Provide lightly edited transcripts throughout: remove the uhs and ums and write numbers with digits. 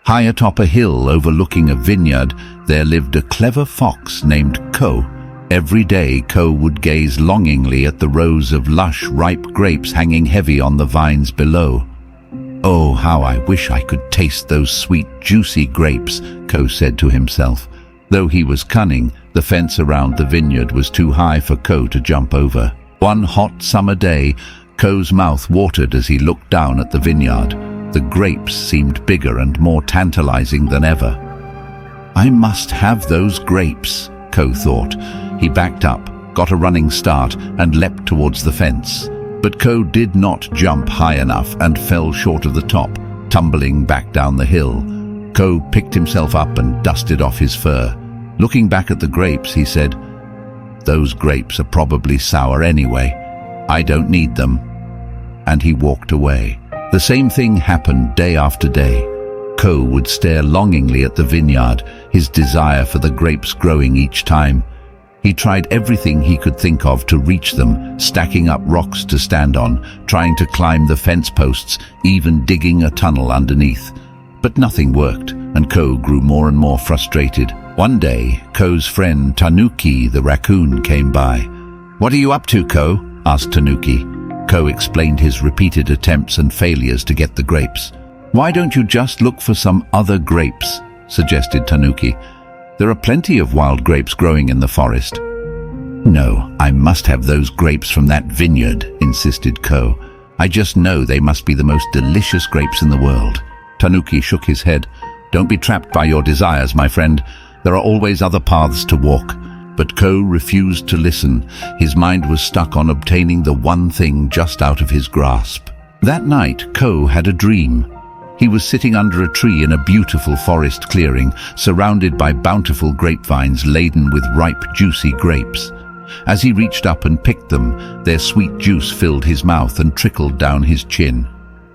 High atop a hill overlooking a vineyard, there lived a clever fox named Ko. Every day, Ko would gaze longingly at the rows of lush, ripe grapes hanging heavy on the vines below. "Oh, how I wish I could taste those sweet, juicy grapes," Ko said to himself. Though he was cunning, the fence around the vineyard was too high for Ko to jump over. One hot summer day, Ko's mouth watered as he looked down at the vineyard. The grapes seemed bigger and more tantalizing than ever. "I must have those grapes," Ko thought. He backed up, got a running start, and leapt towards the fence. But Ko did not jump high enough and fell short of the top, tumbling back down the hill. Ko picked himself up and dusted off his fur. Looking back at the grapes, he said, "Those grapes are probably sour anyway. I don't need them." And he walked away. The same thing happened day after day. Ko would stare longingly at the vineyard, his desire for the grapes growing each time. He tried everything he could think of to reach them, stacking up rocks to stand on, trying to climb the fence posts, even digging a tunnel underneath. But nothing worked, and Ko grew more and more frustrated. One day, Ko's friend Tanuki the raccoon came by. "What are you up to, Ko?" asked Tanuki. Ko explained his repeated attempts and failures to get the grapes. "Why don't you just look for some other grapes?" suggested Tanuki. "There are plenty of wild grapes growing in the forest." "No, I must have those grapes from that vineyard," insisted Ko. "I just know they must be the most delicious grapes in the world." Tanuki shook his head. "Don't be trapped by your desires, my friend. There are always other paths to walk." But Ko refused to listen. His mind was stuck on obtaining the one thing just out of his grasp. That night, Ko had a dream. He was sitting under a tree in a beautiful forest clearing, surrounded by bountiful grapevines laden with ripe, juicy grapes. As he reached up and picked them, their sweet juice filled his mouth and trickled down his chin.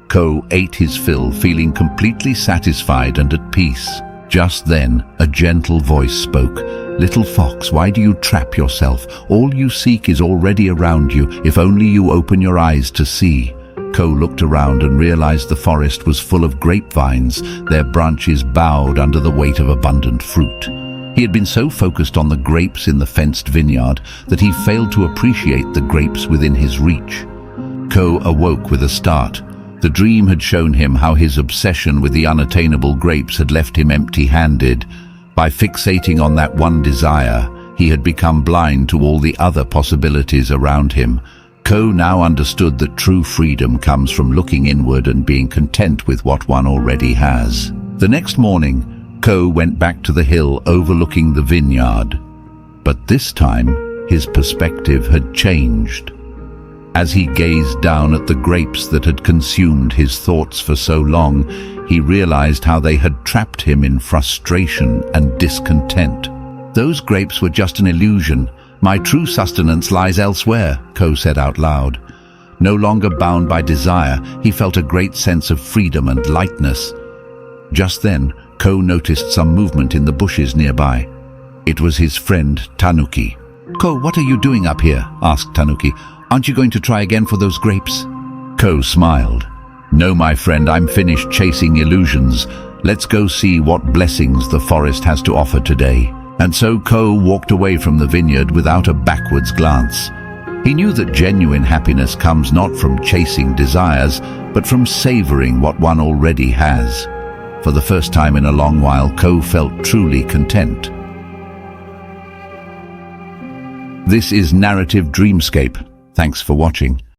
Ko ate his fill, feeling completely satisfied and at peace. Just then, a gentle voice spoke. "Little fox, why do you trap yourself? All you seek is already around you, if only you open your eyes to see." Ko looked around and realized the forest was full of grapevines, their branches bowed under the weight of abundant fruit. He had been so focused on the grapes in the fenced vineyard that he failed to appreciate the grapes within his reach. Ko awoke with a start. The dream had shown him how his obsession with the unattainable grapes had left him empty-handed. By fixating on that one desire, he had become blind to all the other possibilities around him. Ko now understood that true freedom comes from looking inward and being content with what one already has. The next morning, Ko went back to the hill overlooking the vineyard. But this time, his perspective had changed. As he gazed down at the grapes that had consumed his thoughts for so long, he realized how they had trapped him in frustration and discontent. "Those grapes were just an illusion. My true sustenance lies elsewhere," Ko said out loud. No longer bound by desire, he felt a great sense of freedom and lightness. Just then, Ko noticed some movement in the bushes nearby. It was his friend Tanuki. "Ko, what are you doing up here?" asked Tanuki. "Aren't you going to try again for those grapes?" Ko smiled. "No, my friend, I'm finished chasing illusions. Let's go see what blessings the forest has to offer today." And so Ko walked away from the vineyard without a backwards glance. He knew that genuine happiness comes not from chasing desires, but from savoring what one already has. For the first time in a long while, Ko felt truly content. This is Narrative Dreamscape. Thanks for watching.